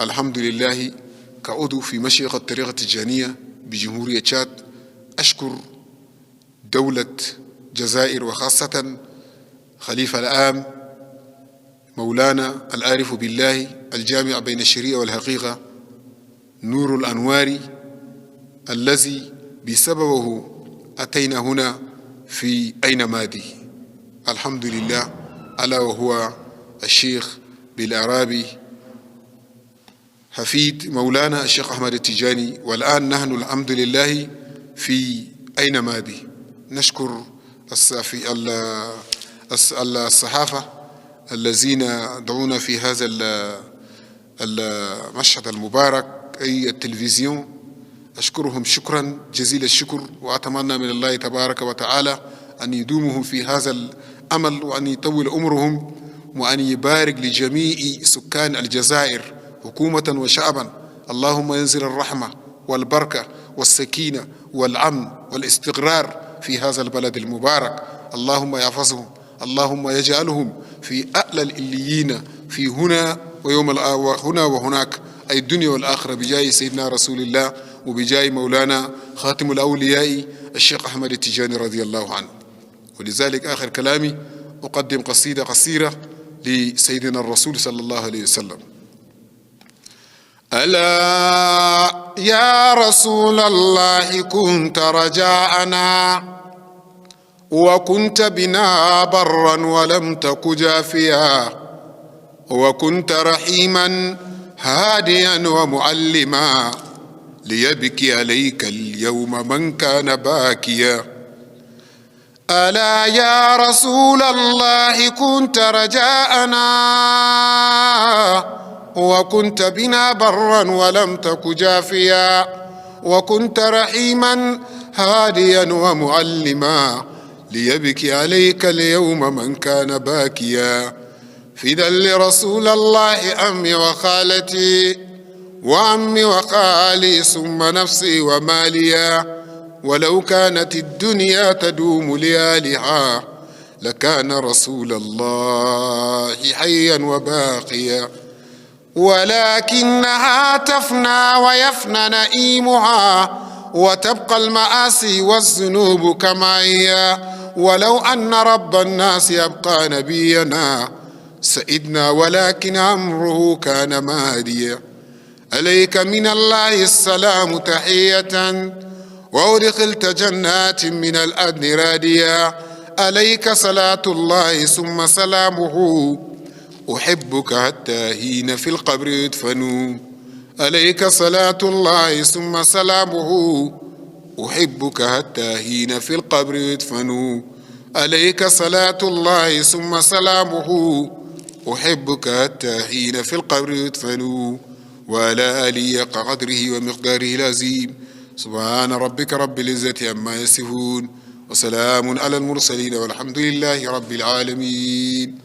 الحمد لله كعضو في مشيخ الطريقة التجانية بجمهورية تشاد أشكر دولة الجزائر وخاصة خليفة العام مولانا العارف بالله الجامع بين الشريعة والحقيقة نور الأنواري الذي بسببه أتينا هنا في أين مادي. الحمد لله ألا وهو الشيخ بالأعرابي حفيد مولانا الشيخ أحمد التجاني، والآن نحن الحمد لله في أين مادي. نشكر الصحافة الذين دعونا في هذا المشهد المبارك أي التلفزيون، أشكرهم شكرا جزيل الشكر، وأتمنى من الله تبارك وتعالى أن يدومهم في هذا الأمل وأن يطول عمرهم وأن يبارك لجميع سكان الجزائر حكومة وشعبا. اللهم ينزل الرحمة والبركة والسكينة والأمن والاستقرار في هذا البلد المبارك. اللهم يحفظهم، اللهم يجعلهم في أعلى الإليين في هنا هنا وهناك أي الدنيا والآخرة بجاه سيدنا رسول الله وبجاه مولانا خاتم الأولياء الشيخ أحمد التجاني رضي الله عنه. ولذلك آخر كلامي أقدم قصيدة قصيرة لسيدنا الرسول صلى الله عليه وسلم. ألا يا رسول الله كنت رجاءنا وكنت بنا برا ولم تك جافيا، وكنت رحيما هاديا ومعلما ليبكي عليك اليوم من كان باكيا. ألا يا رسول الله كنت رجاءنا وكنت بنا برا ولم تك جافيا، وكنت رحيما هاديا ومعلما ليبكي عليك اليوم من كان باكيا. فدا لرسول الله أمي وخالتي وعمي وخالي ثم نفسي وماليا، ولو كانت الدنيا تدوم ليالها لكان رسول الله حيا وباقيا، ولكنها تفنى ويفنى نئيمها وتبقى المآسي والذنوب كما هي. ولو أن رب الناس يبقى نبينا سئدنا ولكن أمره كان ماديا. عليك من الله السلام تحية وأدخلت جنات من الأدن راديا. عليك صلاة الله ثم سلامه أحبك حتى حين في القبر يدفن. عليك صلاة الله ثم سلامه أحبك حتى حين في القبر يدفن. عليك صلاة الله ثم سلامه أحبك حتى حين في القبر يدفن. وعلى آله قدره ومقداره العظيم. سبحان ربك رب العزة عما يصفون وسلام على المرسلين والحمد لله رب العالمين.